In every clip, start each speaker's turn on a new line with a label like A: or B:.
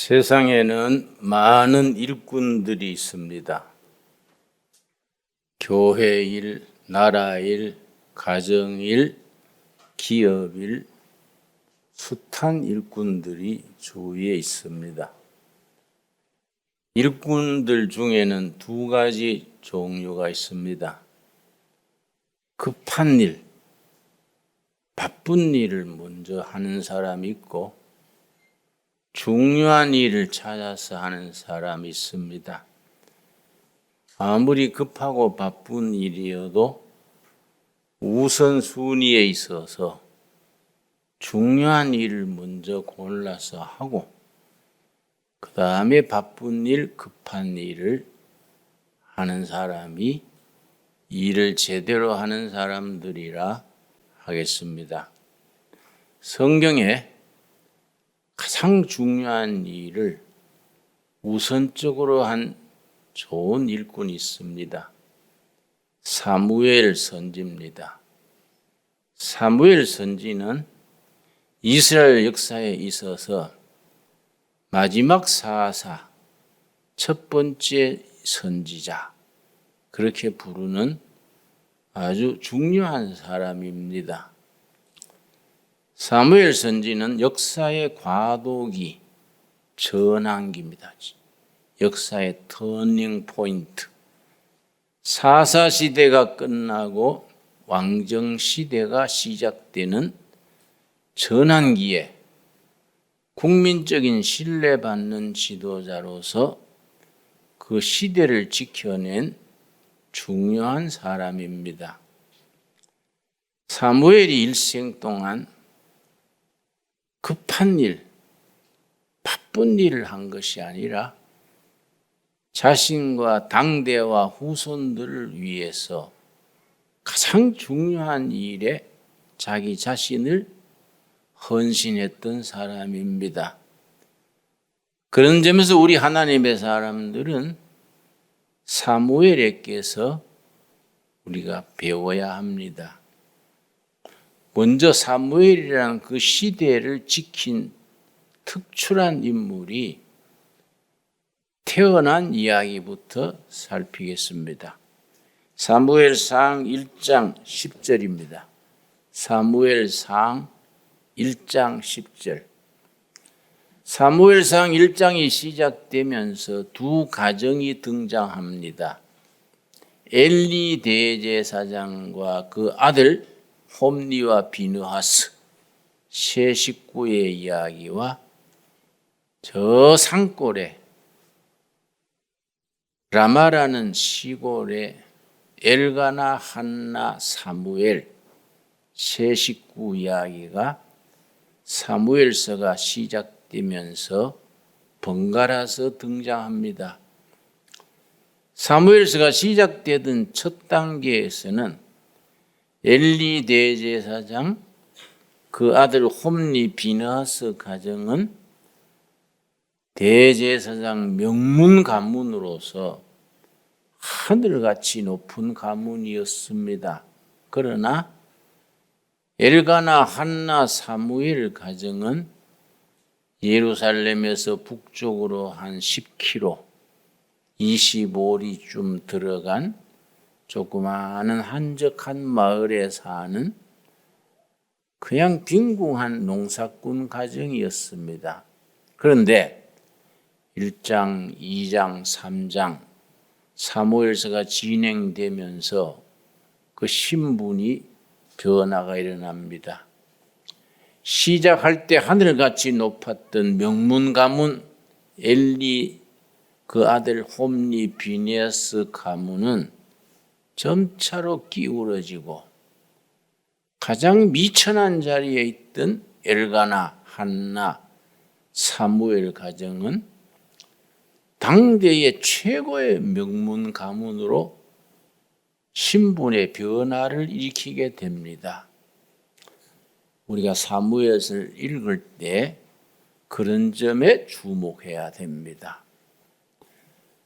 A: 세상에는 많은 일꾼들이 있습니다. 교회 일, 나라 일, 가정 일, 기업 일, 숱한 일꾼들이 주위에 있습니다. 일꾼들 중에는 두 가지 종류가 있습니다. 급한 일, 바쁜 일을 먼저 하는 사람이 있고 중요한 일을 찾아서 하는 사람이 있습니다. 아무리 급하고 바쁜 일이어도 우선순위에 있어서 중요한 일을 먼저 골라서 하고 그 다음에 바쁜 일, 급한 일을 하는 사람이 일을 제대로 하는 사람들이라 하겠습니다. 성경에 가장 중요한 일을 우선적으로 한 좋은 일꾼이 있습니다. 사무엘 선지입니다. 사무엘 선지는 이스라엘 역사에 있어서 마지막 사사, 첫 번째 선지자, 그렇게 부르는 아주 중요한 사람입니다. 사무엘 선지는 역사의 과도기, 전환기입니다. 역사의 터닝 포인트. 사사시대가 끝나고 왕정시대가 시작되는 전환기에 국민적인 신뢰받는 지도자로서 그 시대를 지켜낸 중요한 사람입니다. 사무엘이 일생 동안 급한 일, 바쁜 일을 한 것이 아니라 자신과 당대와 후손들을 위해서 가장 중요한 일에 자기 자신을 헌신했던 사람입니다. 그런 점에서 우리 하나님의 사람들은 사무엘에게서 우리가 배워야 합니다. 먼저 사무엘이라는 그 시대를 지킨 특출한 인물이 태어난 이야기부터 살피겠습니다. 사무엘상 1장 10절입니다. 사무엘상 1장 10절. 사무엘상 1장이 시작되면서 두 가정이 등장합니다. 엘리 대제사장과 그 아들 홈리와 비느하스 세 식구의 이야기와 저 산골에 라마라는 시골에 엘가나, 한나, 사무엘 세 식구 이야기가 사무엘서가 시작되면서 번갈아서 등장합니다. 사무엘서가 시작되던 첫 단계에서는 엘리 대제사장, 그 아들 홈리 비느하스 가정은 대제사장 명문 가문으로서 하늘같이 높은 가문이었습니다. 그러나 엘가나, 한나, 사무엘 가정은 예루살렘에서 북쪽으로 한 10km, 25리쯤 들어간 조그마한 한적한 마을에 사는 그냥 빈궁한 농사꾼 가정이었습니다. 그런데 1장, 2장, 3장 사무엘서가 진행되면서 그 신분이 변화가 일어납니다. 시작할 때 하늘같이 높았던 명문 가문 엘리 그 아들 홈리 비느하스 가문은 점차로 기울어지고 가장 미천한 자리에 있던 엘가나, 한나, 사무엘 가정은 당대의 최고의 명문 가문으로 신분의 변화를 일으키게 됩니다. 우리가 사무엘서를 읽을 때 그런 점에 주목해야 됩니다.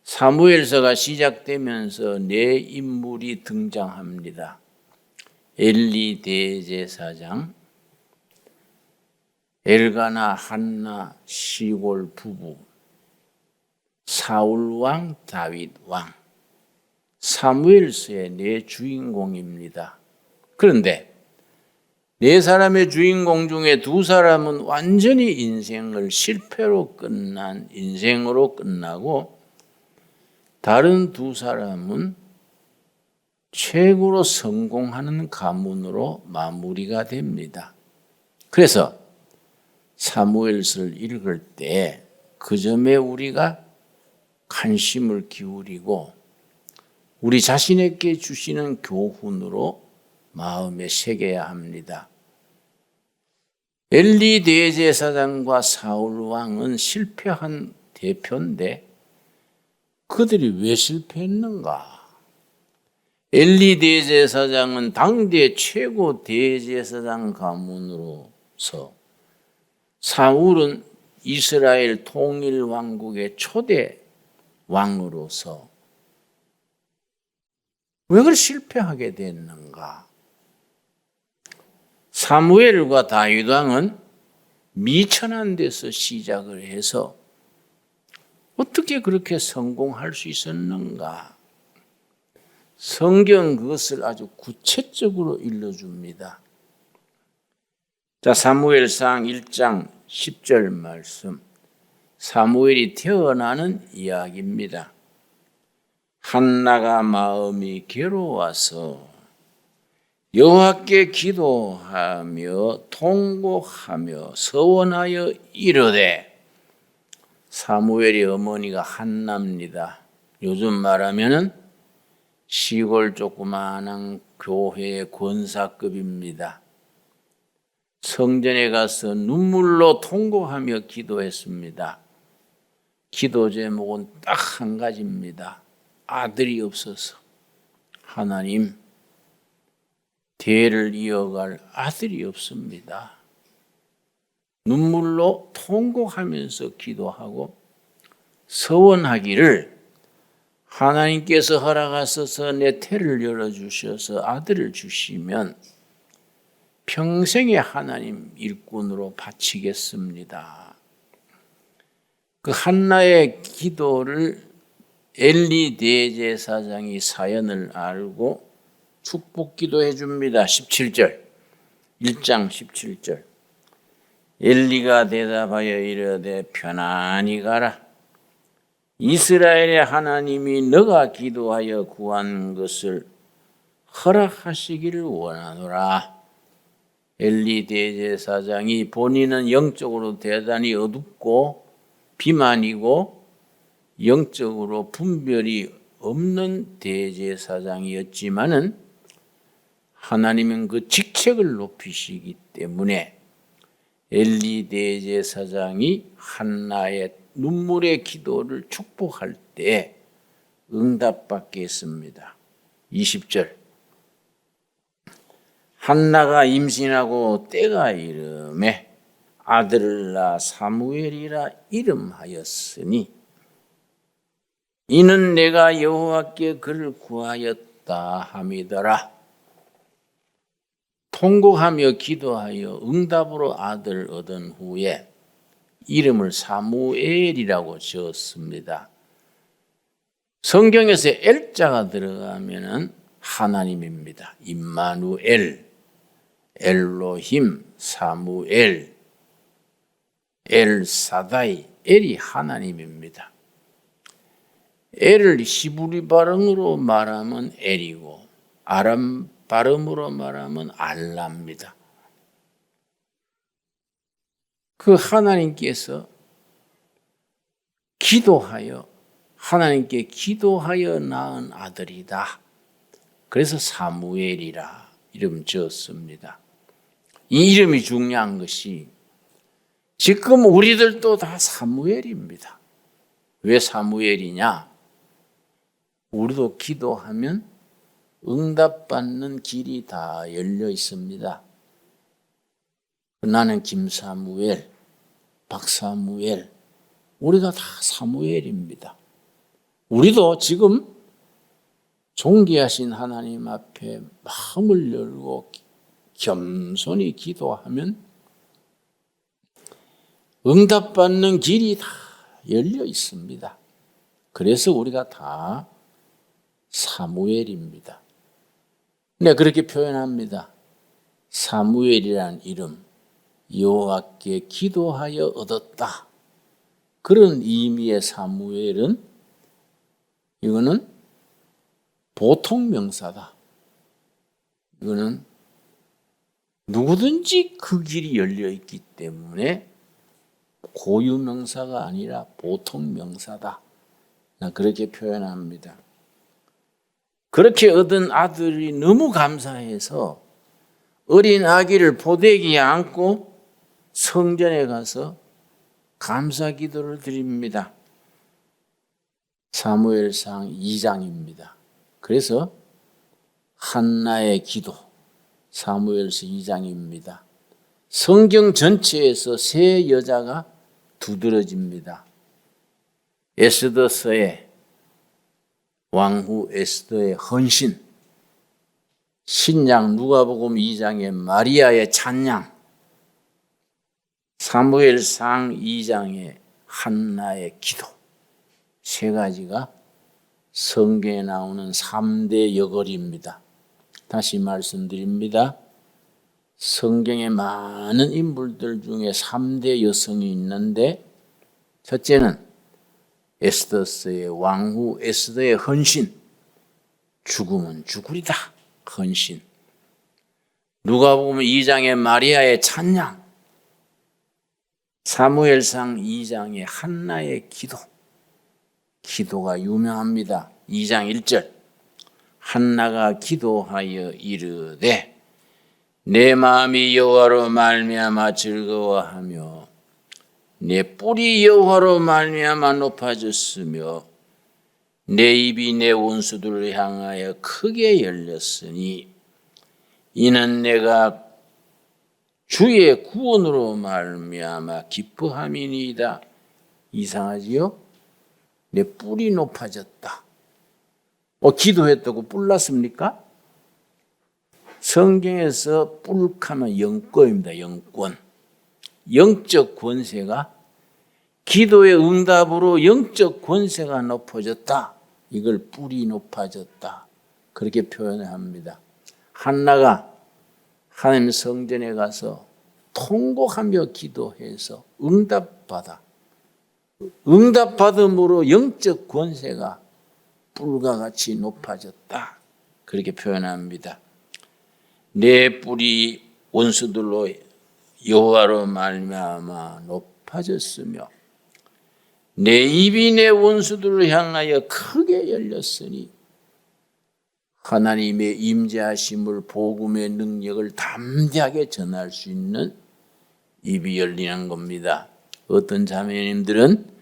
A: 사무엘서가 시작되면서 네 인물이 등장합니다. 엘리 대제사장, 엘가나, 한나 시골 부부 사울 왕, 다윗 왕, 사무엘서의 네 주인공입니다. 그런데 네 사람의 주인공 중에 두 사람은 완전히 인생을 실패로 끝난 인생으로 끝나고, 다른 두 사람은 최고로 성공하는 가문으로 마무리가 됩니다. 그래서 사무엘서를 읽을 때 그 점에 우리가 관심을 기울이고 우리 자신에게 주시는 교훈으로 마음에 새겨야 합니다. 엘리 대제사장과 사울 왕은 실패한 대표인데 그들이 왜 실패했는가? 엘리 대제사장은 당대 최고 대제사장 가문으로서, 사울은 이스라엘 통일 왕국의 초대 왕으로서 왜 그렇게 실패하게 됐는가? 사무엘과 다윗 왕은 미천한 데서 시작을 해서 어떻게 그렇게 성공할 수 있었는가? 성경 그것을 아주 구체적으로 일러줍니다. 자, 사무엘상 1장 10절 말씀. 사무엘이 태어나는 이야기입니다. 한나가 마음이 괴로워서 여호와께 기도하며 통곡하며 서원하여 이르되, 사무엘의 어머니가 한나입니다. 요즘 말하면은 시골 조그마한 교회의 권사급입니다. 성전에 가서 눈물로 통곡하며 기도했습니다. 기도 제목은 딱 한 가지입니다. 아들이 없어서. 하나님, 대를 이어갈 아들이 없습니다. 눈물로 통곡하면서 기도하고 서원하기를, 하나님께서 허락하셔서 내 태를 열어주셔서 아들을 주시면 평생에 하나님 일꾼으로 바치겠습니다. 그 한나의 기도를 엘리 대제사장이 사연을 알고 축복 기도해 줍니다. 17절, 1장 17절. 엘리가 대답하여 이르되, 편안히 가라. 이스라엘의 하나님이 너가 기도하여 구한 것을 허락하시기를 원하노라. 엘리 대제사장이 본인은 영적으로 대단히 어둡고 비만이고 영적으로 분별이 없는 대제사장이었지만은 하나님은 그 직책을 높이시기 때문에 엘리 대제사장이 한나의 눈물의 기도를 축복할 때 응답받게 했습니다. 20절. 한나가 임신하고 때가 이르매 아들을 낳아 사무엘이라 이름하였으니, 이는 내가 여호와께 그를 구하였다 함이더라. 통곡하며 기도하여 응답으로 아들을 얻은 후에 이름을 사무엘이라고 지었습니다. 성경에서 엘자가 들어가면은 하나님입니다. 임마누엘, 엘로힘, 사무엘, 엘사다이, 엘이 하나님입니다. 엘을 히브리 발음으로 말하면 엘이고 아람 발음으로 말하면 알라입니다. 그 하나님께서 하나님께 기도하여 낳은 아들이다. 그래서 사무엘이라 이름 지었습니다. 이 이름이 중요한 것이, 지금 우리들도 다 사무엘입니다. 왜 사무엘이냐? 우리도 기도하면 응답받는 길이 다 열려 있습니다. 나는 김사무엘, 박사무엘, 우리가 다 사무엘입니다. 우리도 지금 존귀하신 하나님 앞에 마음을 열고 겸손히 기도하면 응답받는 길이 다 열려 있습니다. 그래서 우리가 다 사무엘입니다. 네, 그렇게 표현합니다. 사무엘이라는 이름, 여호와께 기도하여 얻었다. 그런 의미의 사무엘은 이거는 보통 명사다. 이거는 누구든지 그 길이 열려 있기 때문에 고유 명사가 아니라 보통 명사다. 그렇게 표현합니다. 그렇게 얻은 아들이 너무 감사해서 어린 아기를 포대기에 안고 성전에 가서 감사 기도를 드립니다. 사무엘상 2장입니다. 그래서 한나의 기도, 사무엘서 2장입니다. 성경 전체에서 세 여자가 두드러집니다. 에스더서의 왕후 에스더의 헌신, 신약 누가복음 2장의 마리아의 찬양, 사무엘상 2장의 한나의 기도, 세 가지가 성경에 나오는 3대 여걸입니다. 다시 말씀드립니다. 성경에 많은 인물들 중에 3대 여성이 있는데 첫째는 에스더서의 왕후 에스더의 헌신, 죽으면 죽으리다 헌신. 누가복음 2장의 마리아의 찬양, 사무엘상 2장의 한나의 기도. 기도가 유명합니다. 2장 1절 한나가 기도하여 이르되 내 마음이 여호와로 말미암아 즐거워하며 내 뿔이 여호와로 말미암아 높아졌으며 내 입이 내 원수들을 향하여 크게 열렸으니 이는 내가 주의 구원으로 말미암아 기뻐함이니이다. 이상하지요? 내 뿔이 높아졌다. 기도했다고 뿔 났습니까? 성경에서 뿔하면 영권입니다. 영권. 영적 권세가 기도의 응답으로 영적 권세가 높아졌다. 이걸 뿔이 높아졌다. 그렇게 표현을 합니다. 한나가 하나님 성전에 가서 통곡하며 기도해서 응답받음으로 영적 권세가 뿔과 같이 높아졌다. 그렇게 표현합니다. 내 뿔이 원수들로 여호와로 말미암아 높아졌으며 내 입이 내 원수들을 향하여 크게 열렸으니 하나님의 임재하심을 복음의 능력을 담대하게 전할 수 있는 입이 열리는 겁니다. 어떤 자매님들은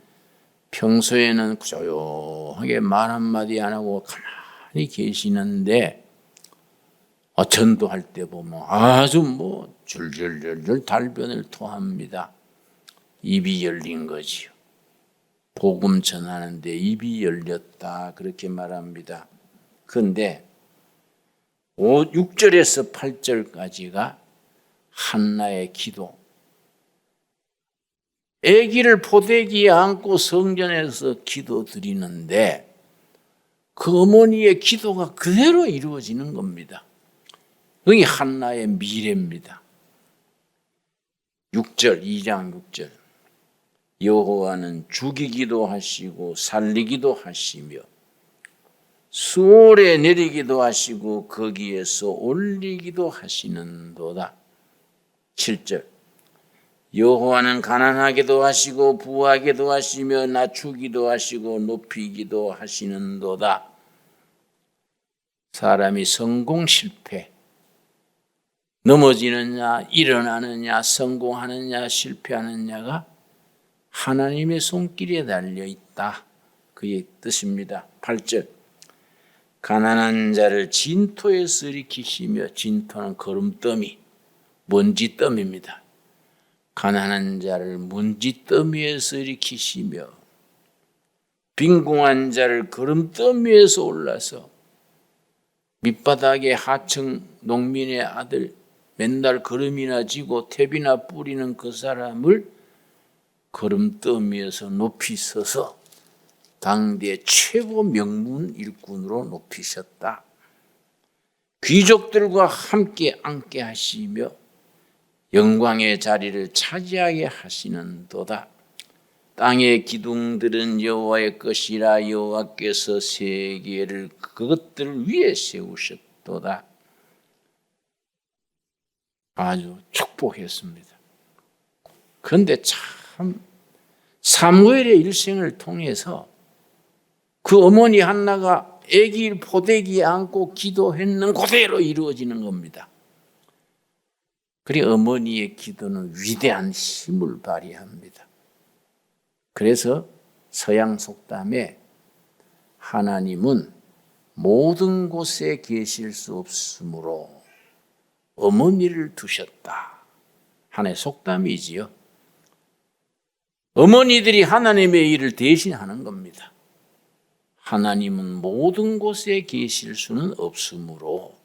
A: 평소에는 조용하게 말 한마디 안 하고 가만히 계시는데 전도할 때 보면 아주 줄줄줄줄 달변을 토합니다. 입이 열린 거지요. 복음 전하는데 입이 열렸다 그렇게 말합니다. 그런데 6절에서 8절까지가 한나의 기도. 아기를 포대기에 안고 성전에서 기도 드리는데 그 어머니의 기도가 그대로 이루어지는 겁니다. 그게 한나의 미래입니다. 6절, 2장 6절. 여호와는 죽이기도 하시고 살리기도 하시며 수월에 내리기도 하시고 거기에서 올리기도 하시는도다. 7절. 여호와는 가난하게도 하시고 부하게도 하시며 낮추기도 하시고 높이기도 하시는도다. 사람이 성공 실패, 넘어지느냐 일어나느냐 성공하느냐 실패하느냐가 하나님의 손길에 달려있다. 그의 뜻입니다. 8절. 가난한 자를 진토에서 일으키시며, 진토는 거름더미, 먼지더미입니다. 가난한 자를 먼지더미에서 일으키시며 빈궁한 자를 거름더미에서 올라서 밑바닥에 하청 농민의 아들 맨날 거름이나 지고 탭이나 뿌리는 그 사람을 거름더미에서 높이 서서 당대 최고 명문 일꾼으로 높이셨다. 귀족들과 함께 앉게 하시며 영광의 자리를 차지하게 하시는도다. 땅의 기둥들은 여호와의 것이라 여호와께서 세계를 그것들 위에 세우셨도다. 아주 축복했습니다. 그런데 참 사무엘의 일생을 통해서 그 어머니 한나가 아기 포대기에 안고 기도했는 그대로 이루어지는 겁니다. 그리 어머니의 기도는 위대한 힘을 발휘합니다. 그래서 서양 속담에 하나님은 모든 곳에 계실 수 없으므로 어머니를 두셨다 하나의 속담이지요. 어머니들이 하나님의 일을 대신하는 겁니다. 하나님은 모든 곳에 계실 수는 없으므로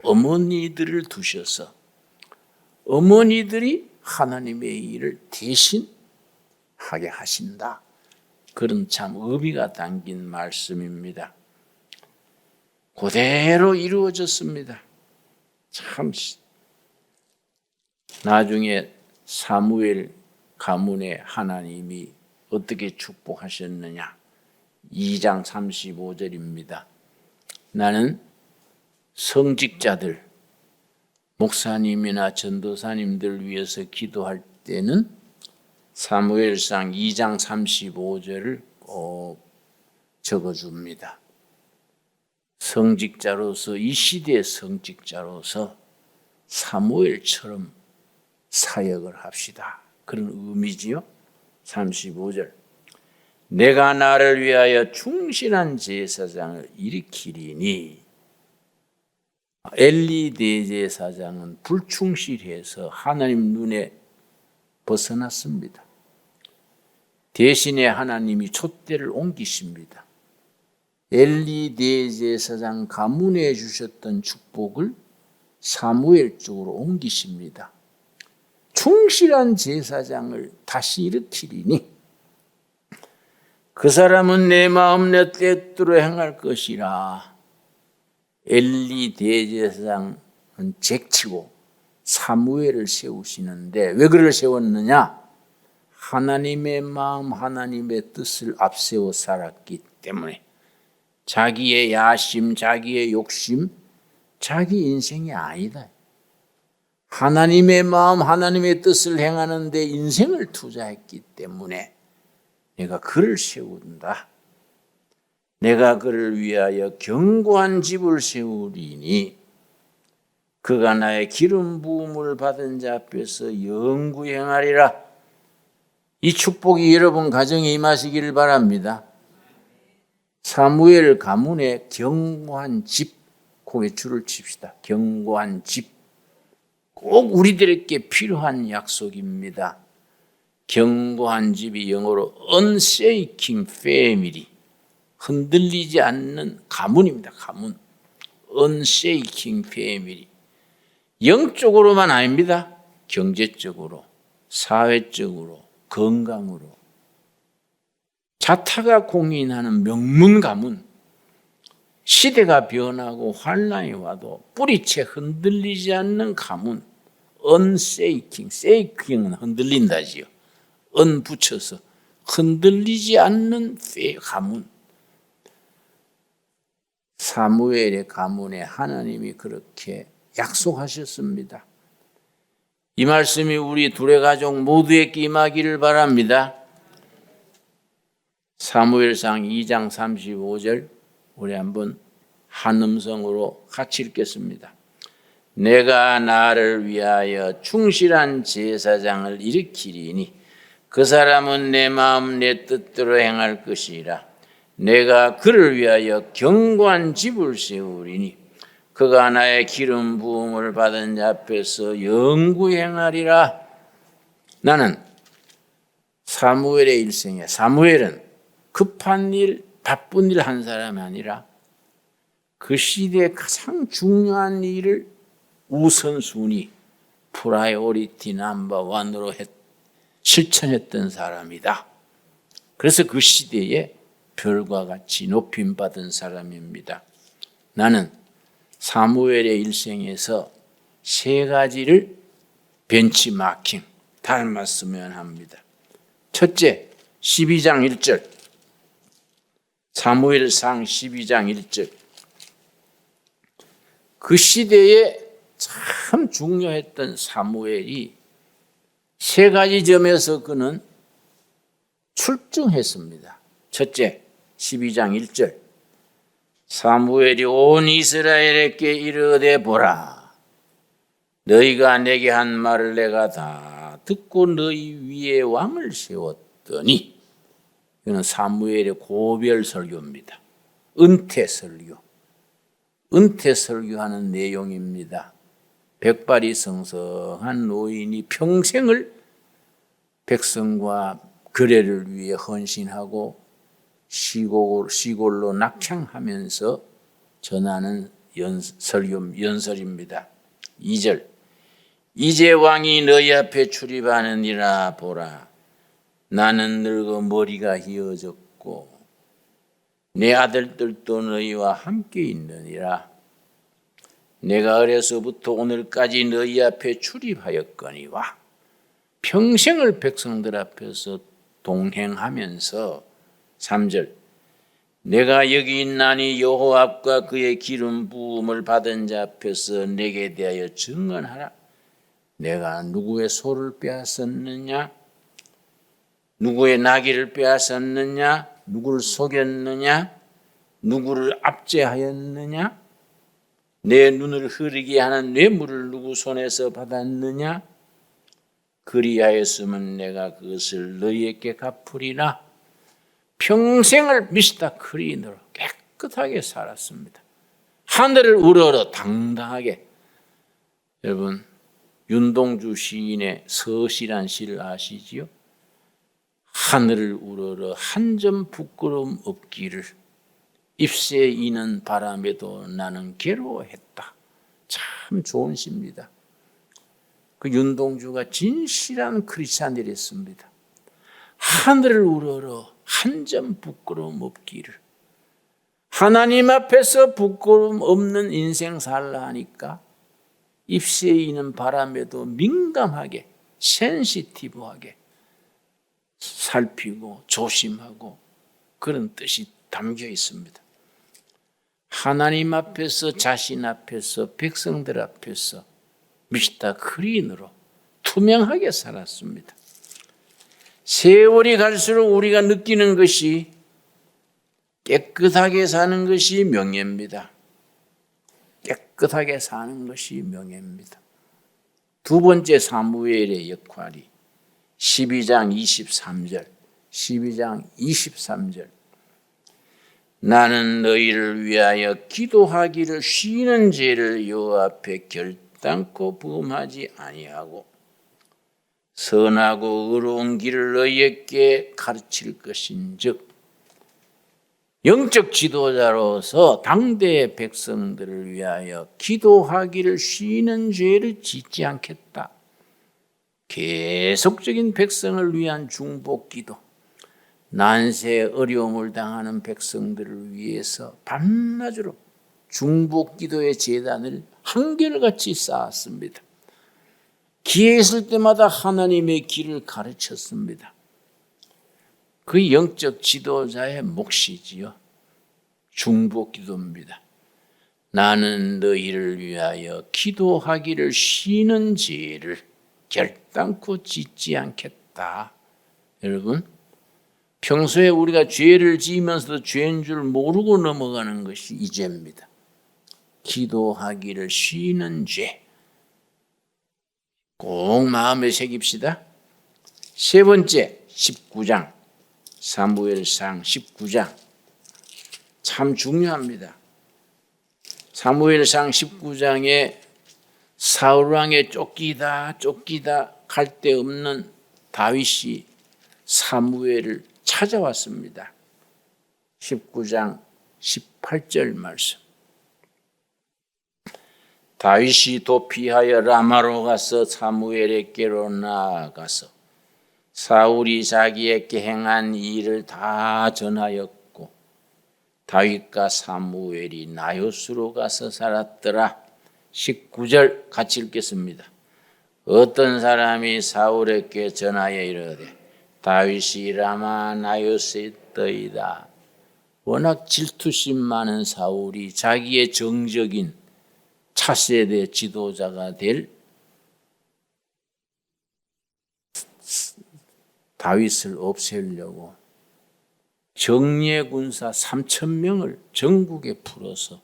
A: 어머니들을 두셔서 어머니들이 하나님의 일을 대신하게 하신다. 그런 참 의미가 담긴 말씀입니다. 그대로 이루어졌습니다. 참 나중에 사무엘 가문에 하나님이 어떻게 축복하셨느냐. 2장 35절입니다. 나는 성직자들, 목사님이나 전도사님들 위해서 기도할 때는 사무엘상 2장 35절을 꼭 적어줍니다. 성직자로서 이 시대의 성직자로서 사무엘처럼 사역을 합시다. 그런 의미지요. 35절 내가 나를 위하여 충실한 제사장을 일으키리니 엘리 대제사장은 불충실해서 하나님 눈에 벗어났습니다. 대신에 하나님이 촛대를 옮기십니다. 엘리 대제사장 가문에 주셨던 축복을 사무엘 쪽으로 옮기십니다. 충실한 제사장을 다시 일으키리니 그 사람은 내 마음 내 뜻대로 행할 것이라. 엘리 대제사장은 제치고 사무엘을 세우시는데 왜 그를 세웠느냐? 하나님의 마음 하나님의 뜻을 앞세워 살았기 때문에 자기의 야심 자기의 욕심 자기 인생이 아니다. 하나님의 마음 하나님의 뜻을 행하는 데 인생을 투자했기 때문에 내가 그를 세운다. 내가 그를 위하여 견고한 집을 세우리니 그가 나의 기름 부음을 받은 자 앞에서 영구히 행하리라. 이 축복이 여러분 가정에 임하시기를 바랍니다. 사무엘 가문에 견고한 집, 거기에 줄을 칩시다. 견고한 집. 꼭 우리들에게 필요한 약속입니다. 견고한 집이 영어로 unshaking family, 흔들리지 않는 가문입니다. 가문. unshaking family. 영적으로만 아닙니다. 경제적으로, 사회적으로, 건강으로. 자타가 공인하는 명문 가문. 시대가 변하고 환란이 와도 뿌리채 흔들리지 않는 가문. unshaking, shaking은 흔들린다지요. un 붙여서 흔들리지 않는 가문. 사무엘의 가문에 하나님이 그렇게 약속하셨습니다. 이 말씀이 우리 둘의 가족 모두에게 임하기를 바랍니다. 사무엘상 2장 35절 우리 한번 한 음성으로 같이 읽겠습니다. 내가 나를 위하여 충실한 제사장을 일으키리니 그 사람은 내 마음 내 뜻대로 행할 것이라. 내가 그를 위하여 견고한 집을 세우리니 그가 나의 기름 부음을 받은 자 앞에서 영구히 행하리라. 나는 사무엘의 일생에 사무엘은 급한 일, 바쁜 일 한 사람이 아니라 그 시대의 가장 중요한 일을 우선순위, 프라이오리티 넘버 원으로 실천했던 사람이다. 그래서 그 시대에 별과 같이 높임받은 사람입니다. 나는 사무엘의 일생에서 세 가지를 벤치마킹, 닮았으면 합니다. 첫째, 12장 1절. 사무엘상 12장 1절. 그 시대에 참 중요했던 사무엘이 세 가지 점에서 그는 출중했습니다. 첫째, 12장 1절. 사무엘이 온 이스라엘에게 이르되 보라. 너희가 내게 한 말을 내가 다 듣고 너희 위에 왕을 세웠더니, 이거는 사무엘의 고별 설교입니다. 은퇴 설교. 은퇴 설교하는 내용입니다. 백발이 성성한 노인이 평생을 백성과 거래를 위해 헌신하고 시골로 낙향하면서 전하는 연설입니다. 2절. 이제 왕이 너희 앞에 출입하느니라 보라. 나는 늙어 머리가 휘어졌고 내 아들들도 너희와 함께 있느니라. 내가 어려서부터 오늘까지 너희 앞에 출입하였거니와 평생을 백성들 앞에서 동행하면서 3절. 내가 여기 있나니 여호와과 그의 기름 부음을 받은 자 앞에서 내게 대하여 증언하라. 내가 누구의 소를 빼앗았느냐? 누구의 나귀를 빼앗았느냐? 누구를 속였느냐? 누구를 압제하였느냐? 내 눈을 흐리게 하는 뇌물을 누구 손에서 받았느냐? 그리하였으면 내가 그것을 너희에게 갚으리라. 평생을 미스터 클린으로 깨끗하게 살았습니다. 하늘을 우러러 당당하게. 여러분, 윤동주 시인의 서시란 시를 아시지요? 하늘을 우러러 한 점 부끄러움 없기를 잎새 이는 바람에도 나는 괴로워했다. 참 좋은 시입니다. 그 윤동주가 진실한 크리스찬이었습니다. 하늘을 우러러 한 점 부끄러움 없기를. 하나님 앞에서 부끄러움 없는 인생 살라 하니까 잎새 이는 바람에도 민감하게 센시티브하게 살피고 조심하고 그런 뜻이 담겨 있습니다. 하나님 앞에서 자신 앞에서 백성들 앞에서 미스터 클린으로 투명하게 살았습니다. 세월이 갈수록 우리가 느끼는 것이 깨끗하게 사는 것이 명예입니다. 깨끗하게 사는 것이 명예입니다. 두 번째 사무엘의 역할이 12장 23절, 12장 23절. 나는 너희를 위하여 기도하기를 쉬는 죄를 여호와 앞에 결단코 범하지 아니하고 선하고 의로운 길을 너희에게 가르칠 것인즉 영적 지도자로서 당대의 백성들을 위하여 기도하기를 쉬는 죄를 짓지 않겠다. 계속적인 백성을 위한 중보기도, 난세 어려움을 당하는 백성들을 위해서 밤낮으로 중보기도의 제단을 한결같이 쌓았습니다. 기회 있을 때마다 하나님의 길을 가르쳤습니다. 그 영적 지도자의 몫이지요. 중보기도입니다. 나는 너희를 위하여 기도하기를 쉬는 죄를 결단코 짓지 않겠다. 여러분, 평소에 우리가 죄를 지으면서도 죄인 줄 모르고 넘어가는 것이 이 죄입니다. 기도하기를 쉬는 죄. 꼭 마음에 새깁시다. 세 번째, 19장. 사무엘상 19장. 참 중요합니다. 사무엘상 19장에 사울왕에 쫓기다 갈 데 없는 다윗이 사무엘을 찾아왔습니다. 19장 18절 말씀. 다윗이 도피하여 라마로 가서 사무엘에게로 나아가서 사울이 자기에게 행한 일을 다 전하였고 다윗과 사무엘이 나요스로 가서 살았더라. 19절 같이 읽겠습니다. 어떤 사람이 사울에게 전하여 이르되 다윗이 라마 나요스에 있더이다. 워낙 질투심 많은 사울이 자기의 정적인 차세대 지도자가 될 다윗을 없애려고 정예 군사 3,000명을 전국에 풀어서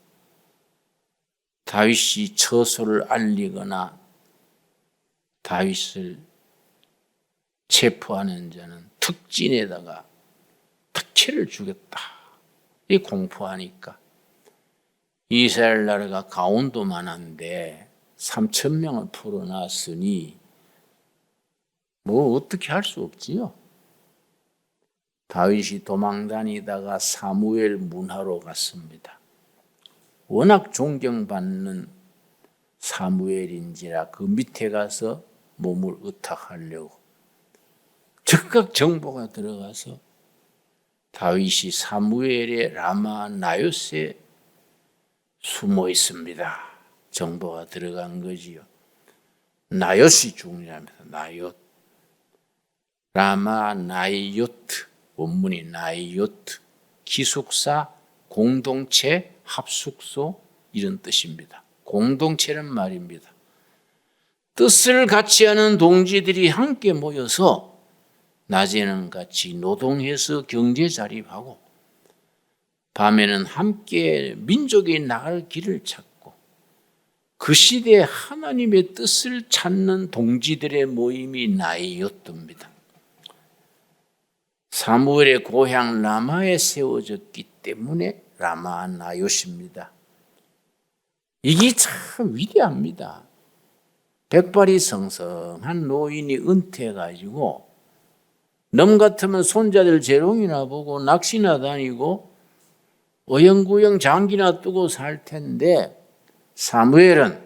A: 다윗이 처소를 알리거나 다윗을 체포하는 자는 특진에다가 특채를 주겠다. 이 공포하니까 이스라엘 나라가 강원도만한데 3,000명을 풀어놨으니 뭐 어떻게 할 수 없지요. 다윗이 도망다니다가 사무엘 문하로 갔습니다. 워낙 존경받는 사무엘인지라 그 밑에 가서 몸을 의탁하려고 즉각 정보가 들어가서 다윗이 사무엘의 라마 나요스에 숨어 있습니다. 정보가 들어간 거지요. 나요스 중요합니다. 나요트. 라마 나이요트. 원문이 나이요트. 기숙사, 공동체, 합숙소 이런 뜻입니다. 공동체란 말입니다. 뜻을 같이 하는 동지들이 함께 모여서 낮에는 같이 노동해서 경제 자립하고 밤에는 함께 민족이 나갈 길을 찾고 그 시대에 하나님의 뜻을 찾는 동지들의 모임이 나이요트입니다. 사무엘의 고향 라마에 세워졌기 때문에 라마 나요스입니다. 이게 참 위대합니다. 백발이 성성한 노인이 은퇴해가지고 넘 같으면 손자들 재롱이나 보고 낚시나 다니고 어영구영 장기나 뜨고 살 텐데 사무엘은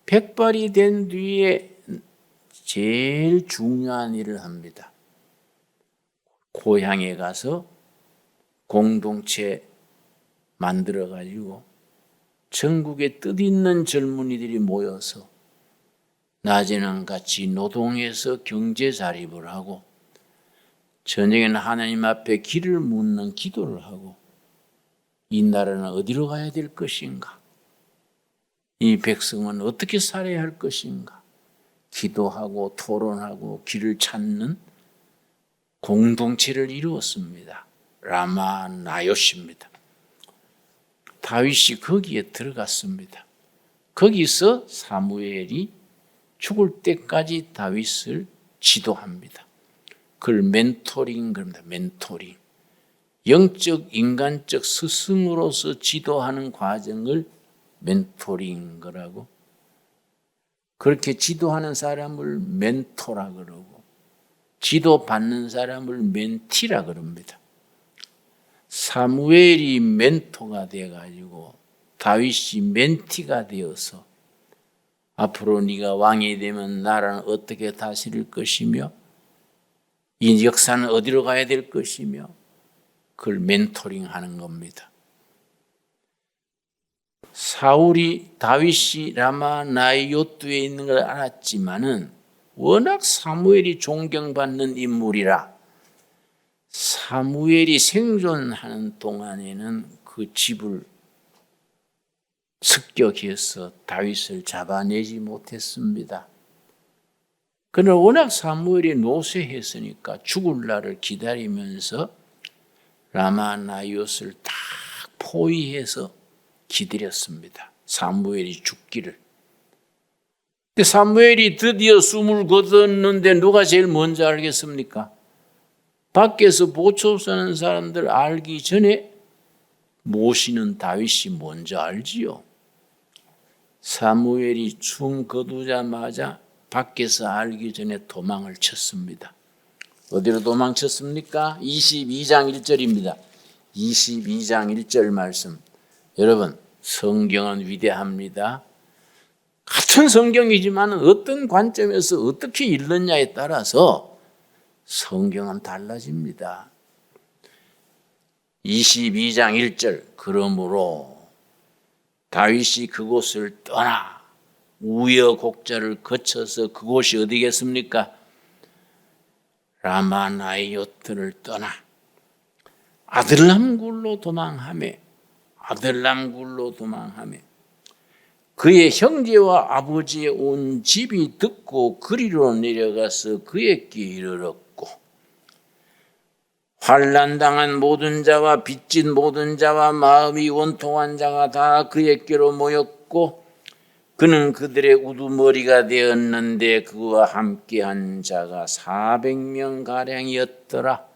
A: 백발이 된 뒤에 제일 중요한 일을 합니다. 고향에 가서 공동체 만들어가지고 전국에 뜻있는 젊은이들이 모여서 낮에는 같이 노동해서 경제 자립을 하고 저녁에는 하나님 앞에 길을 묻는 기도를 하고 이 나라는 어디로 가야 될 것인가? 이 백성은 어떻게 살아야 할 것인가? 기도하고 토론하고 길을 찾는 공동체를 이루었습니다. 라마 나요스입니다. 다윗이 거기에 들어갔습니다. 거기서 사무엘이 죽을 때까지 다윗을 지도합니다. 그걸 멘토링 그럽니다. 멘토링. 영적 인간적 스승으로서 지도하는 과정을 멘토링 거라고. 그렇게 지도하는 사람을 멘토라 그러고 지도받는 사람을 멘티라 그럽니다. 사무엘이 멘토가 돼가지고 다윗이 멘티가 되어서 앞으로 네가 왕이 되면 나라는 어떻게 다스릴 것이며 이 역사는 어디로 가야 될 것이며 그걸 멘토링하는 겁니다. 사울이 다윗이 라마 나이요트에 있는 걸 알았지만은 워낙 사무엘이 존경받는 인물이라 사무엘이 생존하는 동안에는 그 집을 습격해서 다윗을 잡아내지 못했습니다. 그러나 워낙 사무엘이 노쇠했으니까 죽을 날을 기다리면서 라마 나이옷을 딱 포위해서 기다렸습니다. 사무엘이 죽기를. 근데 사무엘이 드디어 숨을 거뒀는데 누가 제일 먼저 알겠습니까? 밖에서 보초 서는 사람들 알기 전에 모시는 다윗이 먼저 알지요. 사무엘이 숨 거두자마자 밖에서 알기 전에 도망을 쳤습니다. 어디로 도망쳤습니까? 22장 1절입니다. 22장 1절 말씀. 여러분, 성경은 위대합니다. 같은 성경이지만 어떤 관점에서 어떻게 읽느냐에 따라서 성경은 달라집니다. 22장 1절 그러므로 다윗이 그곳을 떠나 우여곡절을 거쳐서 그곳이 어디겠습니까? 라마나이오트를 떠나 아들람굴로 도망하며 그의 형제와 아버지의 온 집이 듣고 그리로 내려가서 그에게 이르렀고 환난당한 모든 자와 빚진 모든 자와 마음이 원통한 자가 다 그에게로 모였고 그는 그들의 우두머리가 되었는데 그와 함께한 자가 400명 가량이었더라.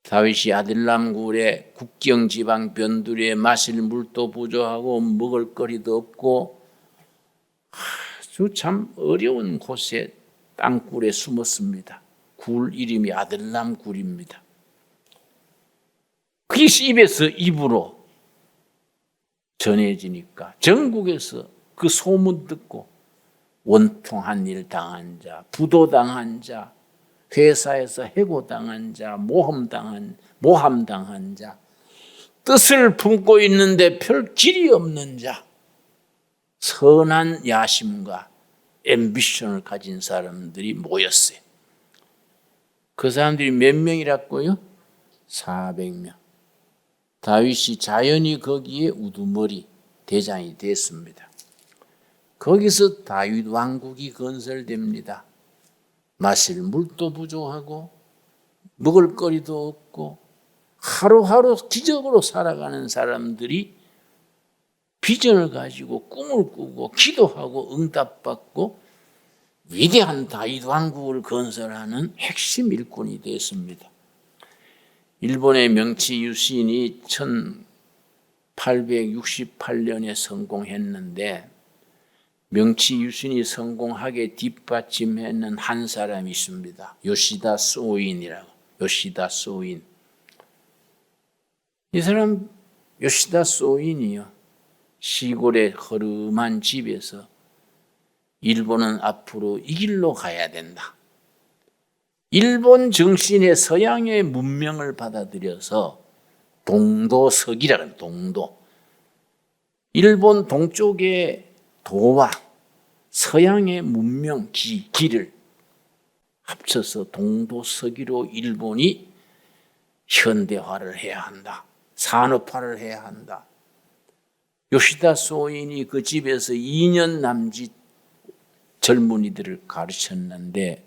A: 다윗이 아들람굴의 국경 지방 변두리에 마실 물도 부족하고 먹을 거리도 없고 아주 참 어려운 곳에 땅굴에 숨었습니다. 굴 이름이 아들람굴입니다. 그게 입에서 입으로 전해지니까 전국에서 그 소문 듣고 원통한 일 당한 자, 부도당한 자, 회사에서 해고당한 자, 모함당한 자, 뜻을 품고 있는데 별 길이 없는 자, 선한 야심과 앰비션을 가진 사람들이 모였어요. 그 사람들이 몇 명이라고요? 400명. 다윗이 자연히 거기에 우두머리 대장이 됐습니다. 거기서 다윗 왕국이 건설됩니다. 마실 물도 부족하고 먹을 거리도 없고 하루하루 기적으로 살아가는 사람들이 비전을 가지고 꿈을 꾸고 기도하고 응답받고 위대한 다윗 왕국을 건설하는 핵심 일꾼이 됐습니다. 일본의 명치 유신이 1868년에 성공했는데 명치 유신이 성공하게 뒷받침했는 한 사람이 있습니다. 요시다 소인이라고. 요시다 소인. 이 사람 요시다 소인이요. 시골의 허름한 집에서 일본은 앞으로 이 길로 가야 된다. 일본 정신의 서양의 문명을 받아들여서 동도서기라는 동도. 일본 동쪽의 도와 서양의 문명 길을 합쳐서 동도서기로 일본이 현대화를 해야 한다. 산업화를 해야 한다. 요시다 소인이 그 집에서 2년 남짓 젊은이들을 가르쳤는데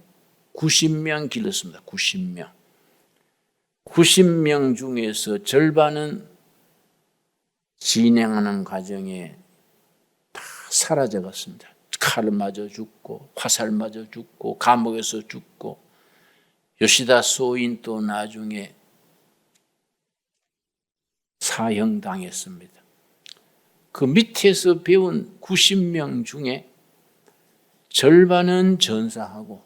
A: 90명 길렀습니다. 90명. 90명 중에서 절반은 진행하는 과정에 다 사라져갔습니다. 칼을 맞아 죽고 화살 맞아 죽고 감옥에서 죽고 요시다 소인도 나중에 사형당했습니다. 그 밑에서 배운 90명 중에 절반은 전사하고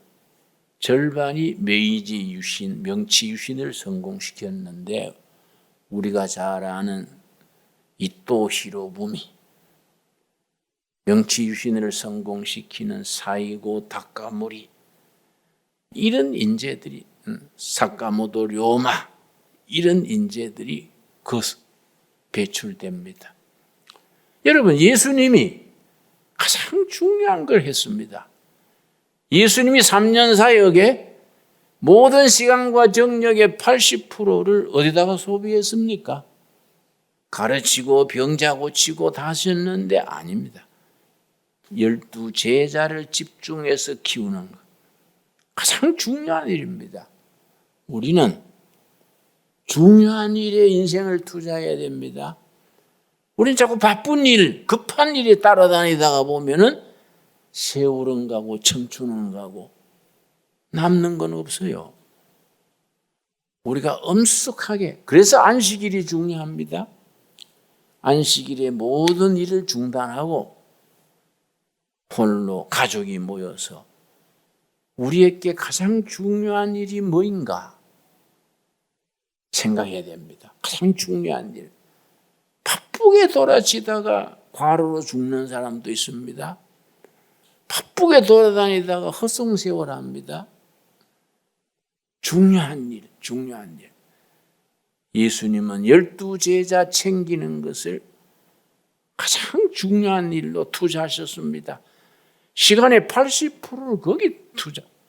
A: 절반이 메이지 유신, 명치 유신을 성공시켰는데 우리가 잘 아는 이토 히로부미, 명치 유신을 성공시키는 사이고 다카모리 이런 인재들이 사카모토 료마 이런 인재들이 그 배출됩니다. 여러분 예수님이 가장 중요한 걸 했습니다. 예수님이 3년 사역에 모든 시간과 정력의 80%를 어디다가 소비했습니까? 가르치고 병자 고치고 다 하셨는데 아닙니다. 12 제자를 집중해서 키우는 것. 가장 중요한 일입니다. 우리는 중요한 일에 인생을 투자해야 됩니다. 우리는 자꾸 바쁜 일, 급한 일에 따라다니다가 보면은 세월은 가고 청춘은 가고 남는 건 없어요. 우리가 엄숙하게, 그래서 안식일이 중요합니다. 안식일에 모든 일을 중단하고 홀로 가족이 모여서 우리에게 가장 중요한 일이 뭐인가 생각해야 됩니다. 가장 중요한 일. 바쁘게 돌아치다가 과로로 죽는 사람도 있습니다. 바쁘게 돌아다니다가 헛송세월합니다. 중요한 일, 중요한 일. 예수님은 12제자 챙기는 것을 가장 중요한 일로 투자하셨습니다. 시간의 80%를 거기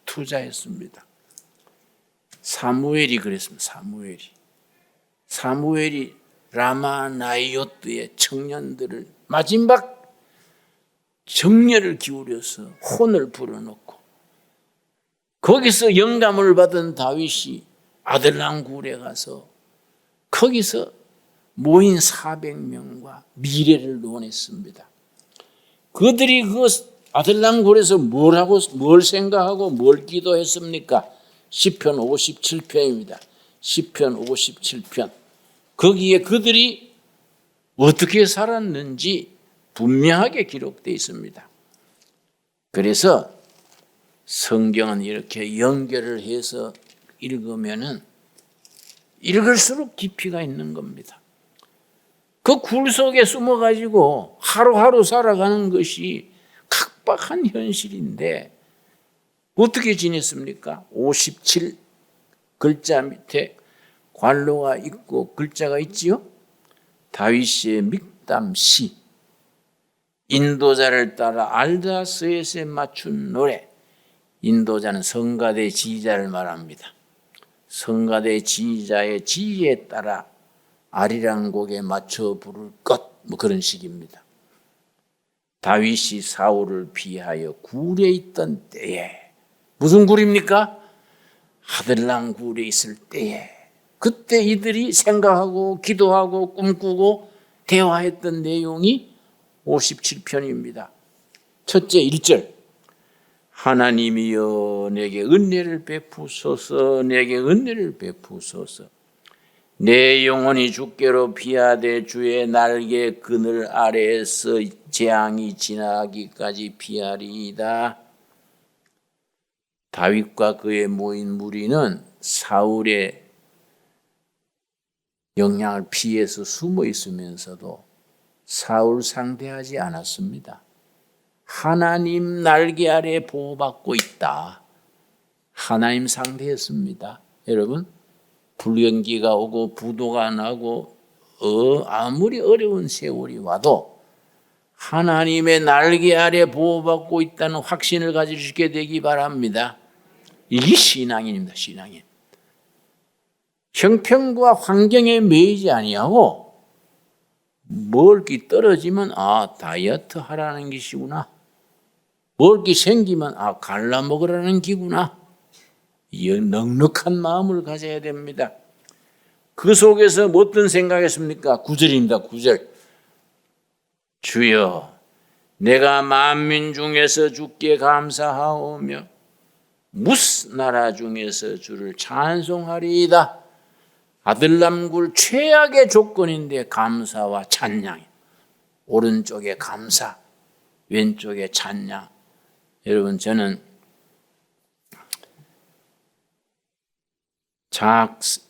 A: 투자했습니다. 사무엘이 그랬습니다. 사무엘이 라마나이오트의 청년들을 마지막 정열을 기울여서 혼을 불어넣고 거기서 영감을 받은 다윗이 아들람 굴에 가서 거기서 모인 400명과 미래를 논했습니다. 그들이 그 아들람 굴에서 뭘 생각하고 뭘 기도했습니까? 시편 57편입니다. 시편 57편. 거기에 그들이 어떻게 살았는지 분명하게 기록되어 있습니다. 그래서 성경은 이렇게 연결을 해서 읽으면은 읽을수록 깊이가 있는 겁니다. 그 굴 속에 숨어가지고 하루하루 살아가는 것이 각박한 현실인데 어떻게 지냈습니까? 57 글자 밑에 관로가 있고 글자가 있지요. 다윗의 믹담시, 인도자를 따라 알다스에세 맞춘 노래. 인도자는 성가대 지휘자를 말합니다. 성가대 지휘자의 지휘에 따라 아리랑 곡에 맞춰 부를 것, 그런 식입니다. 다윗이 사울을 피하여 굴에 있던 때에, 무슨 굴입니까? 아들람 굴에 있을 때에, 그때 이들이 생각하고 기도하고 꿈꾸고 대화했던 내용이 57편입니다. 첫째 1절, 하나님이여 내게 은혜를 베푸소서, 내게 은혜를 베푸소서. 내 영혼이 주께로 피하되 주의 날개 그늘 아래에서 재앙이 지나기까지 피하리이다. 다윗과 그의 모인 무리는 사울의 영향을 피해서 숨어 있으면서도 사울 상대하지 않았습니다. 하나님 날개 아래 보호받고 있다. 하나님 상대했습니다. 여러분, 불경기가 오고 부도가 나고 아무리 어려운 세월이 와도 하나님의 날개 아래 보호받고 있다는 확신을 가지시게 되기 바랍니다. 이게 신앙인입니다. 신앙인. 형편과 환경에 매이지 아니하고 멀기 떨어지면 다이어트 하라는 것이구나. 멀기 생기면 갈라 먹으라는 기구나. 이 넉넉한 마음을 가져야 됩니다. 그 속에서 어떤 생각했습니까? 9절입니다. 9절. 주여, 내가 만민 중에서 주께 감사하오며 무스 나라 중에서 주를 찬송하리이다. 아들람굴 최악의 조건인데 감사와 찬양. 오른쪽에 감사, 왼쪽에 찬양. 여러분, 저는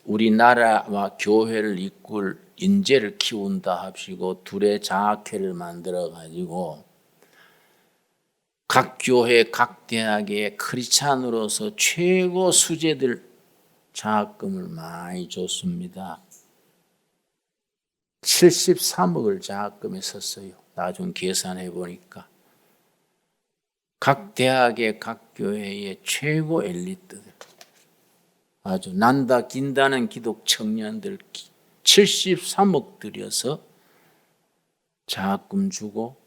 A: 우리나라와 교회를 이끌 인재를 키운다 합시고 둘의 장학회를 만들어 가지고 각 교회, 각 대학의 크리스찬으로서 최고 수재들 장학금을 많이 줬습니다. 73억을 장학금에 썼어요. 나중 계산해 보니까. 각 대학의 각 교회의 최고 엘리트들, 아주 난다 긴다는 기독 청년들 73억 들여서 장학금 주고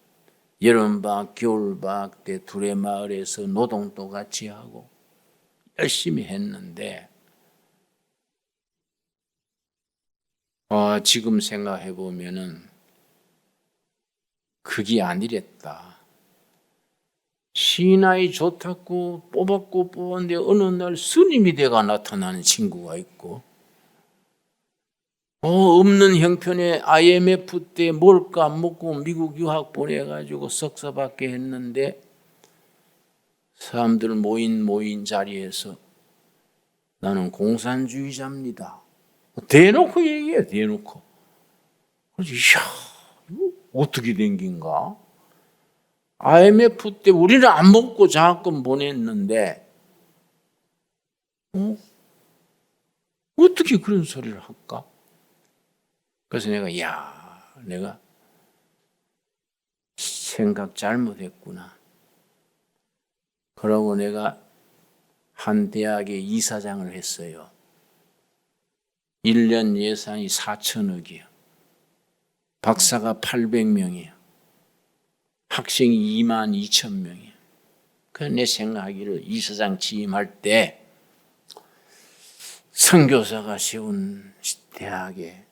A: 여름방학, 겨울방학 때 둘의 마을에서 노동도 같이 하고 열심히 했는데 지금 생각해 보면은 그게 아니랬다. 신하이 좋다고 뽑았는데 어느 날 스님이 돼가 나타나는 친구가 있고 없는 형편에 IMF 때 뭘까 먹고 미국 유학 보내가지고 석사 받게 했는데 사람들 모인 자리에서 나는 공산주의자입니다. 대놓고 얘기해, 대놓고. 그래서 이거 어떻게 된 긴가? IMF 때 우리는 안 먹고 장학금 보냈는데 어떻게 그런 소리를 할까? 그래서 내가 생각 잘못했구나. 그러고 내가 한 대학의 이사장을 했어요. 1년 예산이 4천억이에요. 박사가 800명이에요. 학생이 2만 2천 명이에요. 그래서 내 생각하기를 이사장 취임할 때 선교사가 세운 대학에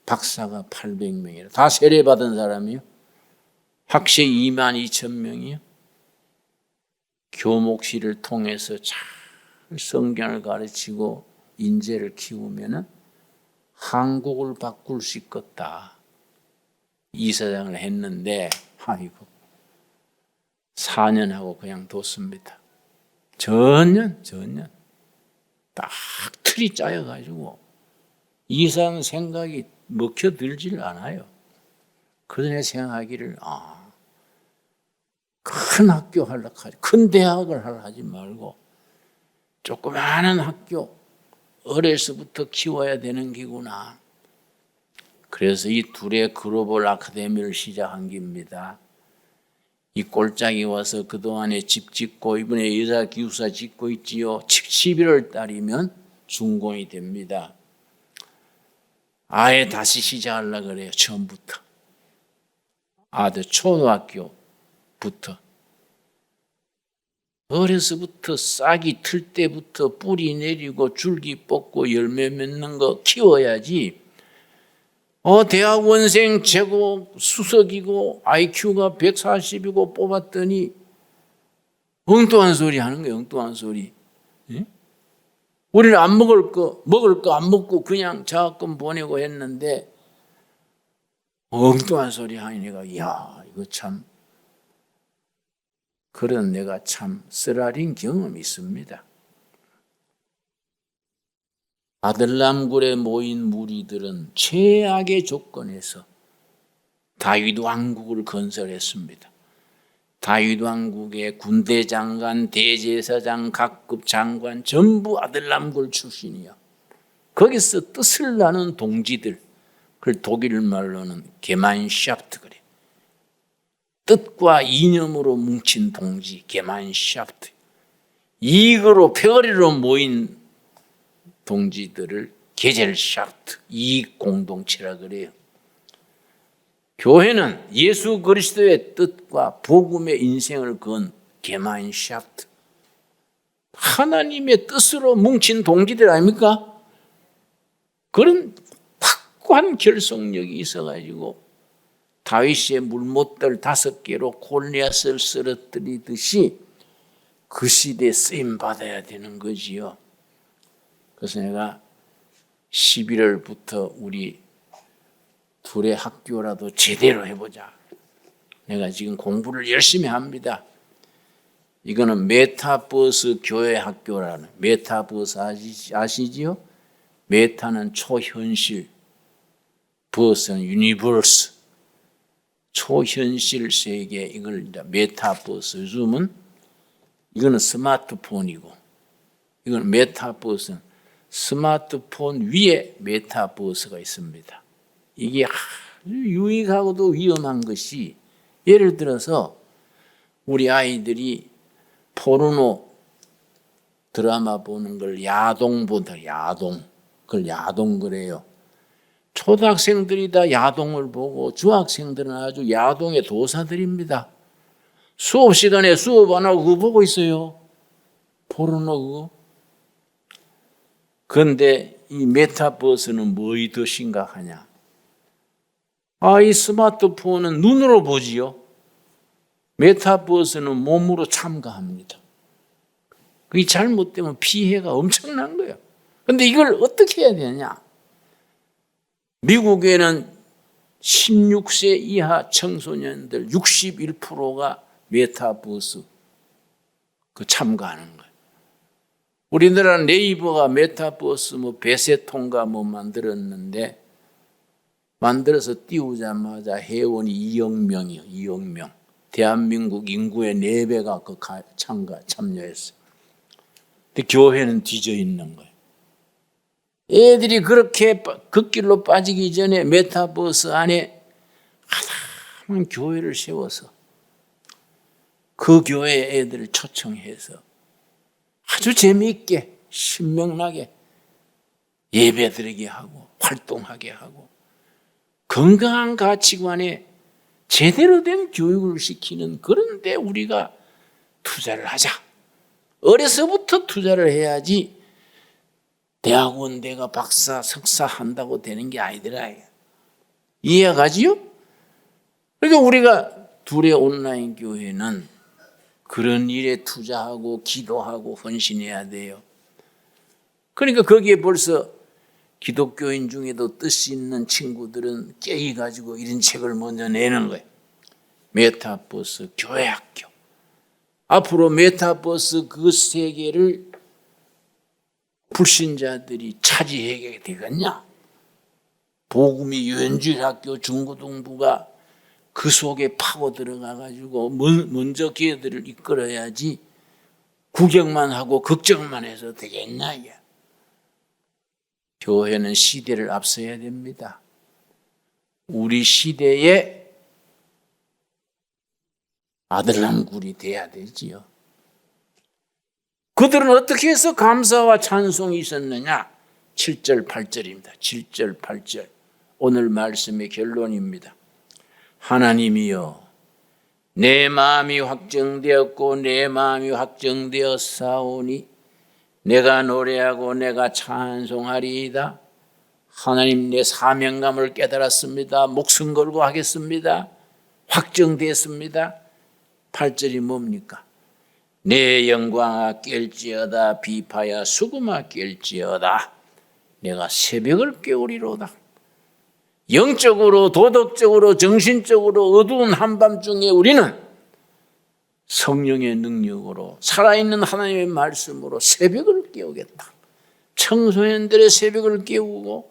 A: 박사가 800명이라 다 세례받은 사람이요. 학생 2만 2천 명이요. 교목실을 통해서 잘 성경을 가르치고 인재를 키우면은 한국을 바꿀 수 있겠다. 이사장을 했는데 아이고 4년 하고 그냥 뒀습니다. 전혀 딱 틀이 짜여가지고 이상 생각이 먹혀들질 않아요. 그러니 생각하기를 큰 학교 하려고 하지, 큰 대학을 하려 하지 말고 조그마한 학교 어려서부터 키워야 되는 기구나. 그래서 이 둘의 글로벌 아카데미를 시작한 겁니다. 이 꼴짝이 와서 그동안에 집 짓고 이번에 여자 기숙사 짓고 있지요. 11월 달이면 준공이 됩니다. 아예 다시 시작하려고 그래요. 처음부터. 아들 초등학교부터. 어려서부터 싹이 틀 때부터 뿌리 내리고 줄기 뽑고 열매 맺는 거 키워야지. 대학원생 최고 수석이고 IQ가 140이고 뽑았더니 엉뚱한 소리 하는 거예요. 엉뚱한 소리. 예? 우리는 안 먹을 거 안 먹고 그냥 장학금 보내고 했는데 엉뚱한 소리 하니 내가 이거 참 그런 내가 참 쓰라린 경험이 있습니다. 아들람굴에 모인 무리들은 최악의 조건에서 다윗 왕국을 건설했습니다. 다윗 왕국의 군대 장관, 대제사장, 각급 장관 전부 아들람굴 출신이요. 거기서 뜻을 나눈 동지들, 그걸 독일 말로는 게만샤프트 그래. 뜻과 이념으로 뭉친 동지, 게만샤프트. 이익으로 패거리로 모인 동지들을 게젤샤프트, 이익 공동체라 그래요. 교회는 예수 그리스도의 뜻과 복음의 인생을 건 게만샤프트, 하나님의 뜻으로 뭉친 동지들 아닙니까? 그런 확고한 결속력이 있어가지고 다윗의 물못들 5개로 골리앗을 쓰러뜨리듯이 그 시대에 쓰임 받아야 되는 거지요. 그래서 내가 11월부터 우리 둘의 학교라도 제대로 해보자. 내가 지금 공부를 열심히 합니다. 이거는 메타버스 교회 학교라는, 메타버스 아시지요? 메타는 초현실, 버스는 유니버스, 초현실 세계, 이걸 메타버스. 요즘은 이거는 스마트폰이고, 이건 메타버스는 스마트폰 위에 메타버스가 있습니다. 이게 아주 유익하고도 위험한 것이, 예를 들어서 우리 아이들이 포르노 드라마 보는 걸 야동 보다, 야동. 그걸 야동 그래요. 초등학생들이 다 야동을 보고 중학생들은 아주 야동의 도사들입니다. 수업 시간에 수업 안 하고 그거 보고 있어요. 포르노 그거. 그런데 이 메타버스는 뭐이 더 심각하냐? 이 스마트폰은 눈으로 보지요. 메타버스는 몸으로 참가합니다. 그게 잘못되면 피해가 엄청난 거예요. 그런데 이걸 어떻게 해야 되냐? 미국에는 16세 이하 청소년들 61%가 메타버스 참가하는 거예요. 우리나라는 네이버가 메타버스 배세통가 만들었는데, 만들어서 띄우자마자 회원이 2억 명이요. 2억 명. 대한민국 인구의 4배가 그 참여했어요. 근데 교회는 뒤져 있는 거예요. 애들이 그렇게 그 길로 빠지기 전에 메타버스 안에 하나만 교회를 세워서 그 교회 애들을 초청해서 아주 재미있게 신명나게 예배드리게 하고 활동하게 하고 건강한 가치관에 제대로 된 교육을 시키는 그런 데 우리가 투자를 하자. 어려서부터 투자를 해야지 대학원 내가 박사, 석사 한다고 되는 게 아니더라. 이해가지요? 그러니까 우리가 둘의 온라인 교회는 그런 일에 투자하고 기도하고 헌신해야 돼요. 그러니까 거기에 벌써 기독교인 중에도 뜻이 있는 친구들은 깨이가지고 이런 책을 먼저 내는 거예요. 메타버스 교회학교. 앞으로 메타버스 그 세계를 불신자들이 차지하게 되겠냐? 복음이 유엔주일학교 중고등부가 그 속에 파고 들어가가지고 먼저 걔들을 이끌어야지 구경만 하고 걱정만 해서 되겠냐? 교회는 시대를 앞서야 됩니다. 우리 시대의 아들랑굴이 돼야 되지요. 그들은 어떻게 해서 감사와 찬송이 있었느냐? 7절 8절입니다. 7절 8절 오늘 말씀의 결론입니다. 하나님이여 내 마음이 확정되었고 내 마음이 확정되었사오니 내가 노래하고 내가 찬송하리이다. 하나님 내 사명감을 깨달았습니다. 목숨 걸고 하겠습니다. 확정됐습니다. 8절이 뭡니까? 내 영광아 깰지어다 비파야 수금아 깰지어다. 내가 새벽을 깨우리로다. 영적으로 도덕적으로 정신적으로 어두운 한밤중에 우리는 성령의 능력으로 살아있는 하나님의 말씀으로 새벽을 깨우겠다. 청소년들의 새벽을 깨우고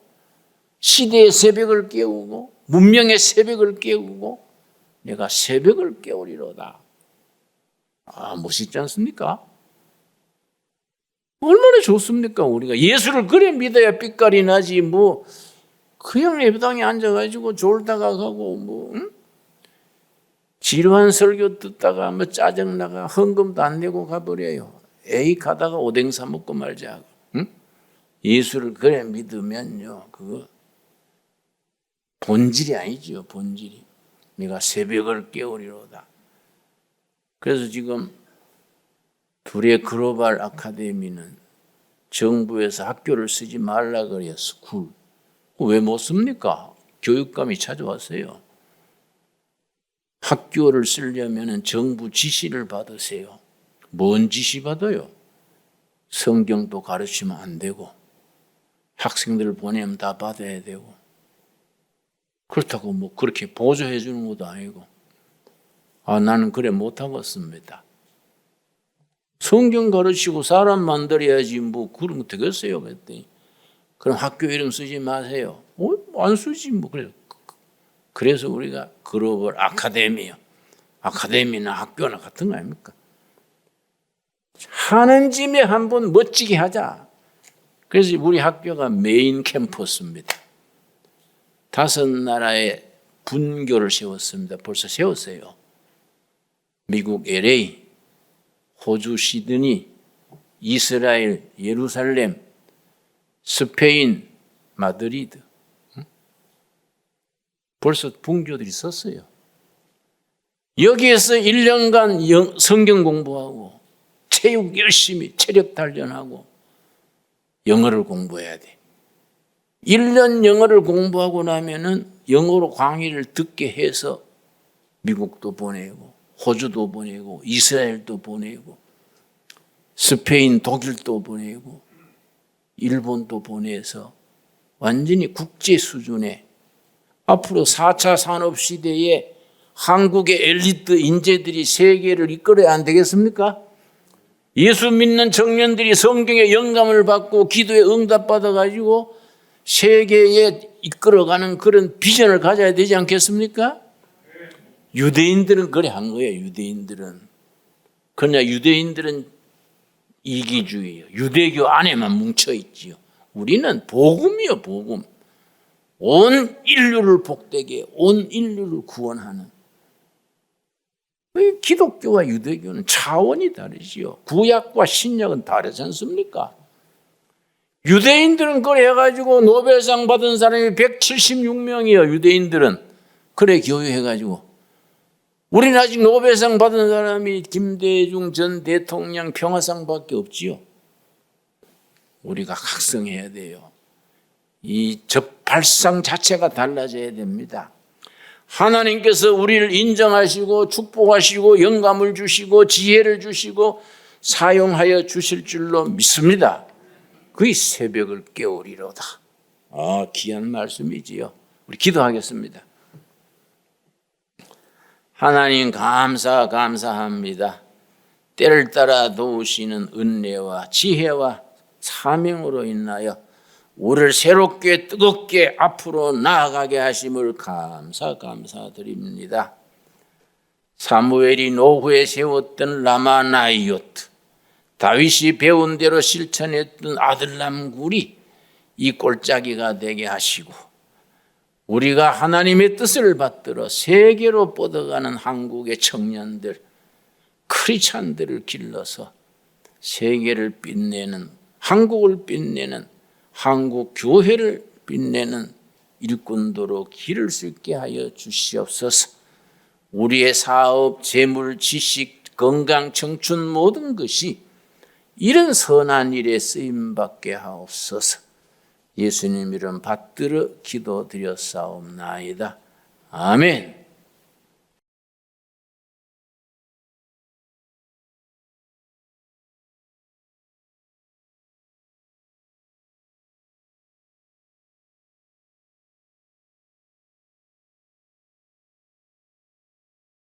A: 시대의 새벽을 깨우고 문명의 새벽을 깨우고 내가 새벽을 깨우리로다. 멋있지 않습니까? 얼마나 좋습니까? 우리가 예수를 그래 믿어야 빛깔이 나지 그냥 예배당에 앉아가지고 졸다가 가고 지루한 설교 듣다가 짜증나가 헌금도 안 내고 가버려요. 에이 가다가 오뎅 사 먹고 말자 하고. 예수를 그래 믿으면요 그거 본질이 아니죠. 본질이. 내가 새벽을 깨우리로다. 그래서 지금 둘의 글로벌 아카데미는 정부에서 학교를 쓰지 말라 그래요. 스쿨. 왜 못 씁니까? 교육감이 찾아왔어요. 학교를 쓰려면 정부 지시를 받으세요. 뭔 지시 받아요? 성경도 가르치면 안 되고 학생들 보내면 다 받아야 되고 그렇다고 그렇게 보조해 주는 것도 아니고 나는 그래 못하겠습니다. 성경 가르치고 사람 만들어야지 그런 거 되겠어요? 그랬더니 그럼 학교 이름 쓰지 마세요. 안 쓰지 그래서 우리가 글로벌 아카데미요. 아카데미나 학교나 같은 거 아닙니까? 하는 짐에 한번 멋지게 하자. 그래서 우리 학교가 메인 캠퍼스입니다. 5나라의 분교를 세웠습니다. 벌써 세웠어요. 미국 LA, 호주 시드니, 이스라엘 예루살렘, 스페인 마드리드. 벌써 분교들이 썼어요. 여기에서 1년간 성경 공부하고 체육 열심히 체력 단련하고 영어를 공부해야 돼. 1년 영어를 공부하고 나면은 영어로 강의를 듣게 해서 미국도 보내고 호주도 보내고 이스라엘도 보내고 스페인 독일도 보내고 일본도 보내서 완전히 국제 수준의 앞으로 4차 산업시대에 한국의 엘리트 인재들이 세계를 이끌어야 안 되겠습니까? 예수 믿는 청년들이 성경의 영감을 받고 기도에 응답받아가지고 세계에 이끌어가는 그런 비전을 가져야 되지 않겠습니까? 유대인들은 그래 한 거예요. 유대인들은. 그러나 유대인들은 이기주의예요. 유대교 안에만 뭉쳐있지요. 우리는 복음이요, 복음. 온 인류를 복되게, 온 인류를 구원하는. 기독교와 유대교는 차원이 다르지요. 구약과 신약은 다르지 않습니까? 유대인들은 그래 해가지고 노벨상 받은 사람이 176명이에요. 유대인들은 그래 교유해가지고. 우리는 아직 노벨상 받은 사람이 김대중 전 대통령 평화상밖에 없지요. 우리가 각성해야 돼요. 이 발상 자체가 달라져야 됩니다. 하나님께서 우리를 인정하시고 축복하시고 영감을 주시고 지혜를 주시고 사용하여 주실 줄로 믿습니다. 그의 새벽을 깨우리로다. 귀한 말씀이지요. 우리 기도하겠습니다. 하나님 감사합니다. 때를 따라 도우시는 은혜와 지혜와 사명으로 인하여 우리를 새롭게 뜨겁게 앞으로 나아가게 하심을 감사드립니다. 사무엘이 노후에 세웠던 라마나이오트, 다윗이 배운 대로 실천했던 아들람굴이 이 골짜기가 되게 하시고 우리가 하나님의 뜻을 받들어 세계로 뻗어가는 한국의 청년들, 크리스찬들을 길러서 세계를 빛내는, 한국을 빛내는, 한국 교회를 빛내는 일꾼도로 기를 수 있게 하여 주시옵소서. 우리의 사업, 재물, 지식, 건강, 청춘 모든 것이 이런 선한 일에 쓰임받게 하옵소서. 예수님 이름 받들어 기도드렸사옵나이다. 아멘.